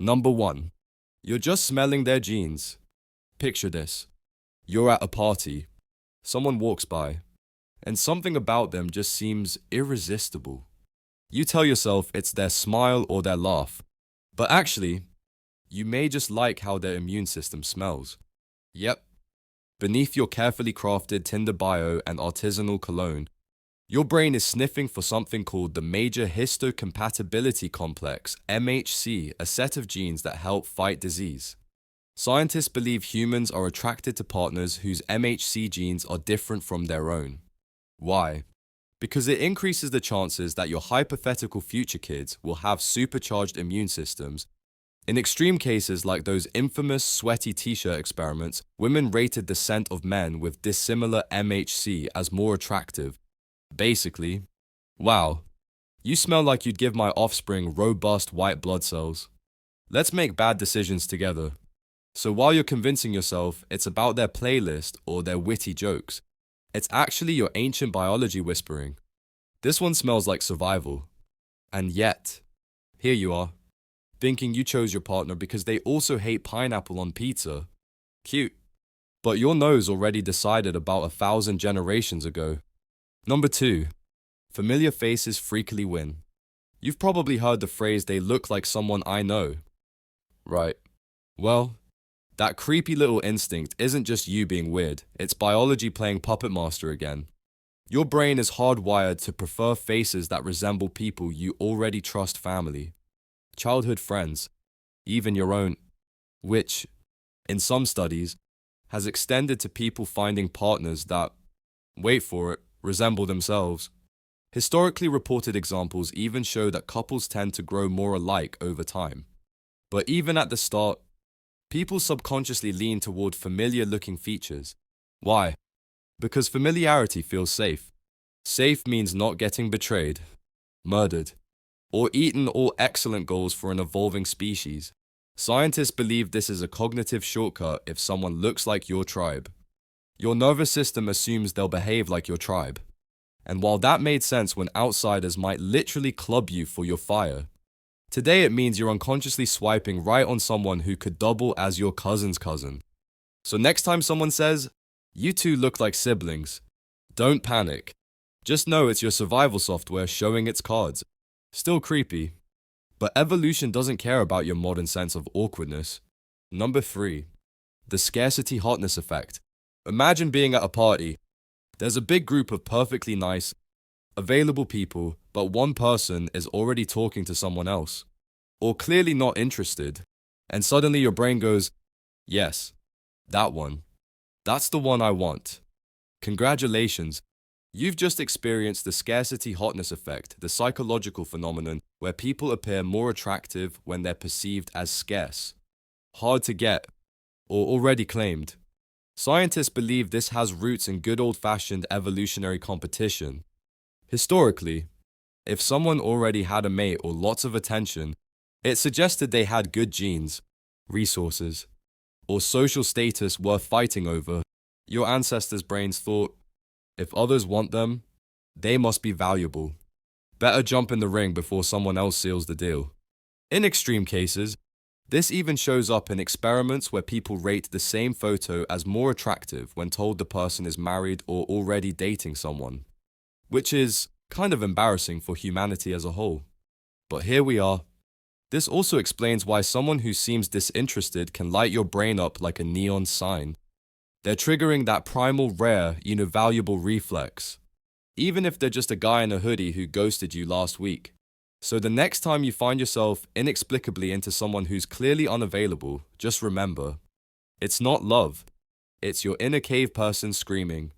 Number 1. You're just smelling their genes. Picture this. You're at a party. Someone walks by, and something about them just seems irresistible. You tell yourself it's their smile or their laugh, but actually, you may just like how their immune system smells. Yep. Beneath your carefully crafted Tinder bio and artisanal cologne, your brain is sniffing for something called the Major Histocompatibility Complex, MHC, a set of genes that help fight disease. Scientists believe humans are attracted to partners whose MHC genes are different from their own. Why? Because it increases the chances that your hypothetical future kids will have supercharged immune systems. In extreme cases like those infamous sweaty t-shirt experiments, women rated the scent of men with dissimilar MHC as more attractive. Basically, wow, you smell like you'd give my offspring robust white blood cells. Let's make bad decisions together. So while you're convincing yourself it's about their playlist or their witty jokes, it's actually your ancient biology whispering. This one smells like survival. And yet, here you are, thinking you chose your partner because they also hate pineapple on pizza. Cute. But your nose already decided about 1,000 generations ago. Number 2. Familiar faces freakily win. You've probably heard the phrase, "they look like someone I know." Right. Well, that creepy little instinct isn't just you being weird, it's biology playing puppet master again. Your brain is hardwired to prefer faces that resemble people you already trust: family, childhood friends, even your own, which, in some studies, has extended to people finding partners that, wait for it, resemble themselves. Historically reported examples even show that couples tend to grow more alike over time. But even at the start, people subconsciously lean toward familiar-looking features. Why? Because familiarity feels safe. Safe means not getting betrayed, murdered, or eaten, all excellent goals for an evolving species. Scientists believe this is a cognitive shortcut if someone looks like your tribe. Your nervous system assumes they'll behave like your tribe. And while that made sense when outsiders might literally club you for your fire, today it means you're unconsciously swiping right on someone who could double as your cousin's cousin. So next time someone says, "You two look like siblings," don't panic. Just know it's your survival software showing its cards. Still creepy. But evolution doesn't care about your modern sense of awkwardness. Number 3. The scarcity hotness effect. Imagine being at a party. There's a big group of perfectly nice, available people, but one person is already talking to someone else, or clearly not interested, and suddenly your brain goes, "Yes, that one. That's the one I want." Congratulations, you've just experienced the scarcity hotness effect, the psychological phenomenon where people appear more attractive when they're perceived as scarce, hard to get, or already claimed. Scientists believe this has roots in good old-fashioned evolutionary competition. Historically, if someone already had a mate or lots of attention, it suggested they had good genes, resources, or social status worth fighting over. Your ancestors' brains thought, if others want them, they must be valuable. Better jump in the ring before someone else seals the deal. In extreme cases, this even shows up in experiments where people rate the same photo as more attractive when told the person is married or already dating someone, which is kind of embarrassing for humanity as a whole. But here we are. This also explains why someone who seems disinterested can light your brain up like a neon sign. They're triggering that primal rare, valuable reflex, even if they're just a guy in a hoodie who ghosted you last week. So the next time you find yourself inexplicably into someone who's clearly unavailable, just remember, it's not love. It's your inner cave person screaming,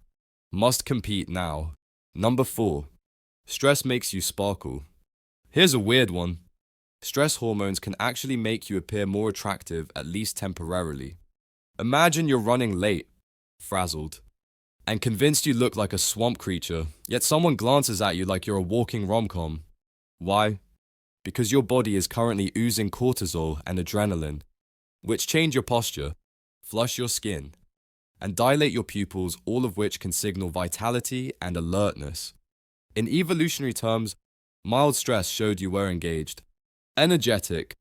"Must compete now." Number 4. Stress makes you sparkle. Here's a weird one. Stress hormones can actually make you appear more attractive, at least temporarily. Imagine you're running late, frazzled, and convinced you look like a swamp creature, yet someone glances at you like you're a walking rom-com. Why? Because your body is currently oozing cortisol and adrenaline, which change your posture, flush your skin, and dilate your pupils, all of which can signal vitality and alertness. In evolutionary terms, mild stress showed you were engaged, energetic,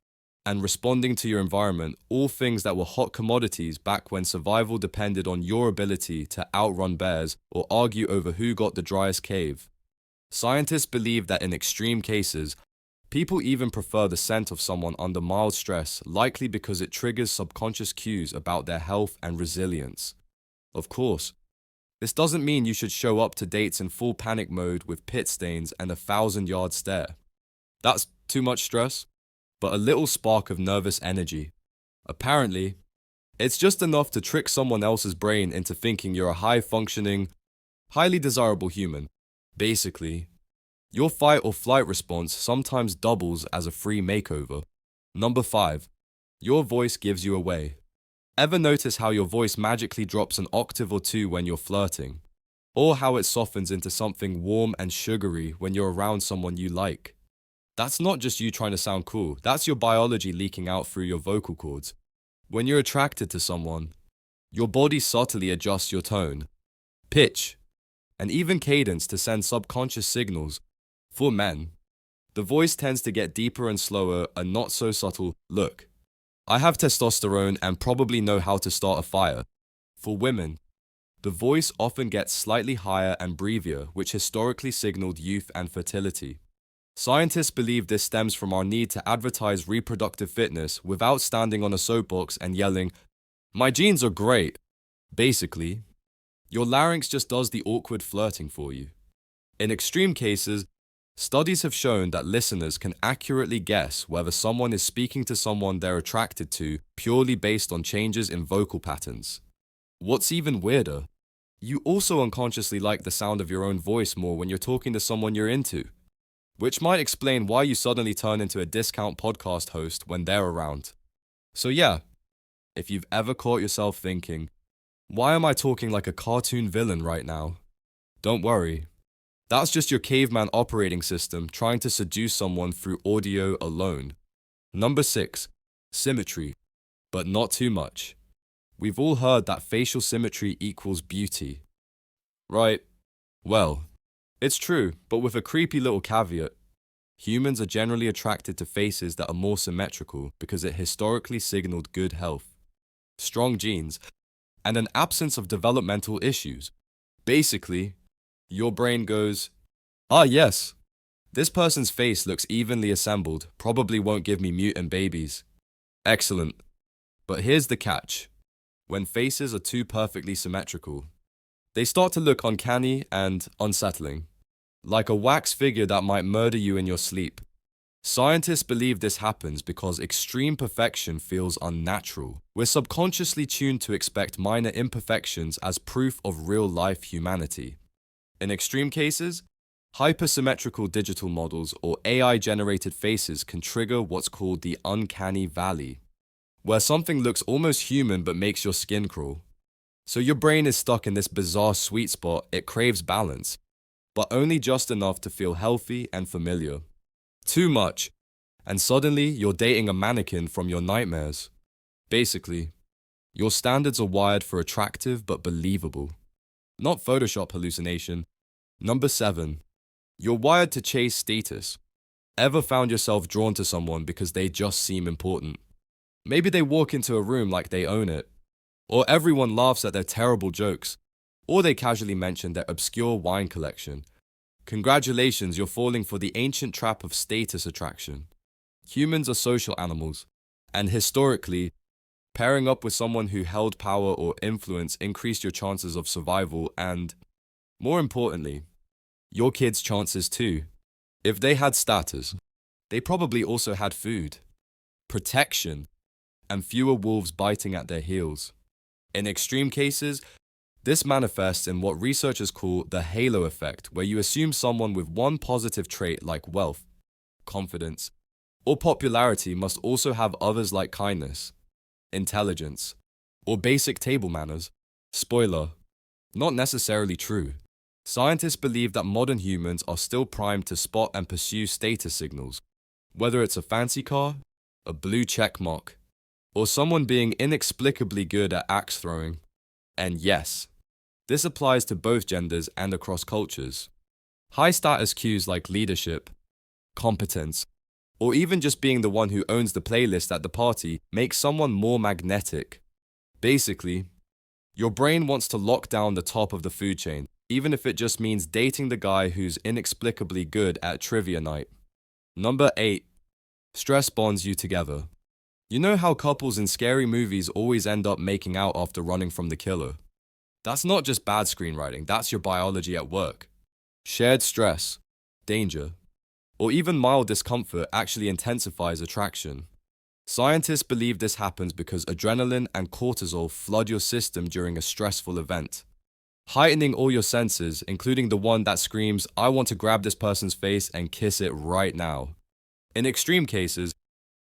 and responding to your environment, all things that were hot commodities back when survival depended on your ability to outrun bears or argue over who got the driest cave. Scientists believe that in extreme cases, people even prefer the scent of someone under mild stress, likely because it triggers subconscious cues about their health and resilience. Of course, this doesn't mean you should show up to dates in full panic mode with pit stains and a 1,000-yard stare. That's too much stress, but a little spark of nervous energy. Apparently, it's just enough to trick someone else's brain into thinking you're a high-functioning, highly desirable human. Basically, your fight or flight response sometimes doubles as a free makeover. Number 5. Your voice gives you away. Ever notice how your voice magically drops an octave or two when you're flirting? Or how it softens into something warm and sugary when you're around someone you like? That's not just you trying to sound cool, that's your biology leaking out through your vocal cords. When you're attracted to someone, your body subtly adjusts your tone, pitch, and even cadence to send subconscious signals. For men, the voice tends to get deeper and slower, a not so subtle look. I have testosterone and probably know how to start a fire. For women, the voice often gets slightly higher and breathier, which historically signaled youth and fertility. Scientists believe this stems from our need to advertise reproductive fitness without standing on a soapbox and yelling, "My genes are great." Basically, your larynx just does the awkward flirting for you. In extreme cases, studies have shown that listeners can accurately guess whether someone is speaking to someone they're attracted to purely based on changes in vocal patterns. What's even weirder, you also unconsciously like the sound of your own voice more when you're talking to someone you're into, which might explain why you suddenly turn into a discount podcast host when they're around. So yeah, if you've ever caught yourself thinking, "Why am I talking like a cartoon villain right now?" Don't worry. That's just your caveman operating system trying to seduce someone through audio alone. Number 6. Symmetry, but not too much. We've all heard that facial symmetry equals beauty. Right? Well, it's true, but with a creepy little caveat. Humans are generally attracted to faces that are more symmetrical because it historically signaled good health, strong genes, and an absence of developmental issues. Basically, your brain goes, "Ah yes, this person's face looks evenly assembled, probably won't give me mutant babies." Excellent. But here's the catch. When faces are too perfectly symmetrical, they start to look uncanny and unsettling, like a wax figure that might murder you in your sleep. Scientists believe this happens because extreme perfection feels unnatural. We're subconsciously tuned to expect minor imperfections as proof of real-life humanity. In extreme cases, hypersymmetrical digital models or AI-generated faces can trigger what's called the uncanny valley, where something looks almost human but makes your skin crawl. So your brain is stuck in this bizarre sweet spot. It craves balance, but only just enough to feel healthy and familiar. Too much, and suddenly you're dating a mannequin from your nightmares. Basically, your standards are wired for attractive but believable, not Photoshop hallucination. Number 7. You're wired to chase status. Ever found yourself drawn to someone because they just seem important? Maybe they walk into a room like they own it, or everyone laughs at their terrible jokes, or they casually mention their obscure wine collection. Congratulations, you're falling for the ancient trap of status attraction. Humans are social animals, and historically, pairing up with someone who held power or influence increased your chances of survival and, more importantly, your kids' chances too. If they had status, they probably also had food, protection, and fewer wolves biting at their heels. In extreme cases, this manifests in what researchers call the halo effect, where you assume someone with one positive trait like wealth, confidence, or popularity must also have others like kindness, intelligence, or basic table manners. Spoiler, not necessarily true. Scientists believe that modern humans are still primed to spot and pursue status signals, whether it's a fancy car, a blue check mark, or someone being inexplicably good at axe throwing. And yes, this applies to both genders and across cultures. High status cues like leadership, competence, or even just being the one who owns the playlist at the party makes someone more magnetic. Basically, your brain wants to lock down the top of the food chain, even if it just means dating the guy who's inexplicably good at trivia night. Number 8. Stress bonds you together. You know how couples in scary movies always end up making out after running from the killer? That's not just bad screenwriting, that's your biology at work. Shared stress, danger, or even mild discomfort actually intensifies attraction. Scientists believe this happens because adrenaline and cortisol flood your system during a stressful event, heightening all your senses, including the one that screams, "I want to grab this person's face and kiss it right now." In extreme cases,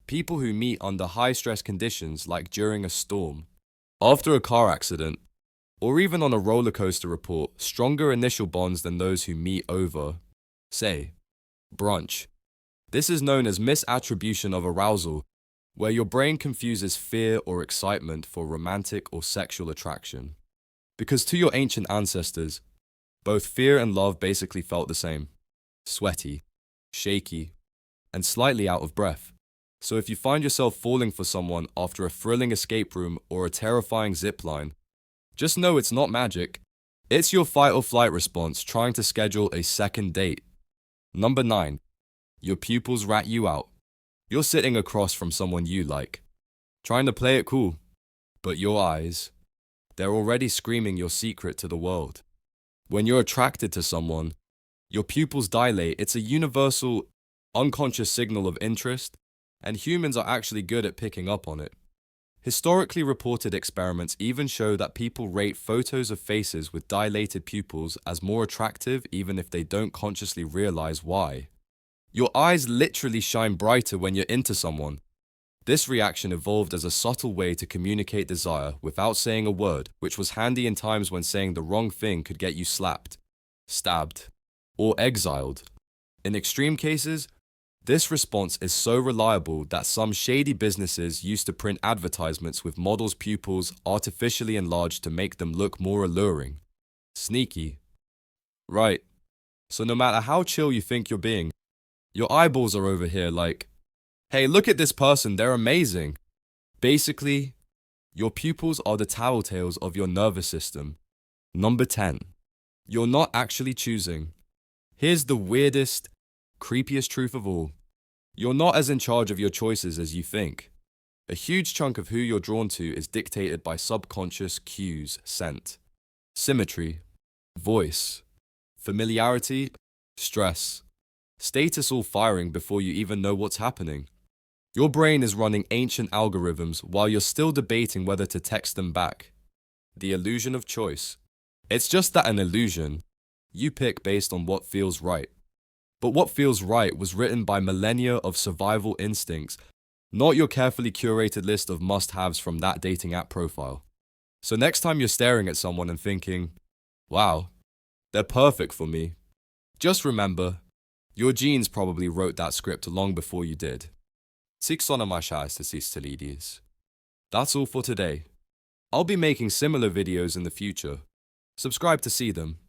people who meet under high stress conditions like during a storm, after a car accident, or even on a roller coaster report stronger initial bonds than those who meet over, say, brunch. This is known as misattribution of arousal, where your brain confuses fear or excitement for romantic or sexual attraction. Because to your ancient ancestors, both fear and love basically felt the same: sweaty, shaky, and slightly out of breath. So if you find yourself falling for someone after a thrilling escape room or a terrifying zip line, just know it's not magic. It's your fight or flight response trying to schedule a second date. Number 9. Your pupils rat you out. You're sitting across from someone you like, trying to play it cool, but your eyes, they're already screaming your secret to the world. When you're attracted to someone, your pupils dilate. It's a universal, unconscious signal of interest, and humans are actually good at picking up on it. Historically reported experiments even show that people rate photos of faces with dilated pupils as more attractive even if they don't consciously realize why. Your eyes literally shine brighter when you're into someone. This reaction evolved as a subtle way to communicate desire without saying a word, which was handy in times when saying the wrong thing could get you slapped, stabbed, or exiled. In extreme cases, this response is so reliable that some shady businesses used to print advertisements with models' pupils artificially enlarged to make them look more alluring. Sneaky. Right. So no matter how chill you think you're being, your eyeballs are over here like, "Hey, look at this person, they're amazing." Basically, your pupils are the tattletales of your nervous system. Number 10. You're not actually choosing. Here's the weirdest, creepiest truth of all. You're not as in charge of your choices as you think. A huge chunk of who you're drawn to is dictated by subconscious cues sent. Symmetry, voice, familiarity, stress, status all firing before you even know what's happening. Your brain is running ancient algorithms while you're still debating whether to text them back. The illusion of choice. It's just that an illusion. You pick based on what feels right. But what feels right was written by millennia of survival instincts, not your carefully curated list of must-haves from that dating app profile. So next time you're staring at someone and thinking, "Wow, they're perfect for me," just remember, your genes probably wrote that script long before you did. That's all for today. I'll be making similar videos in the future. Subscribe to see them.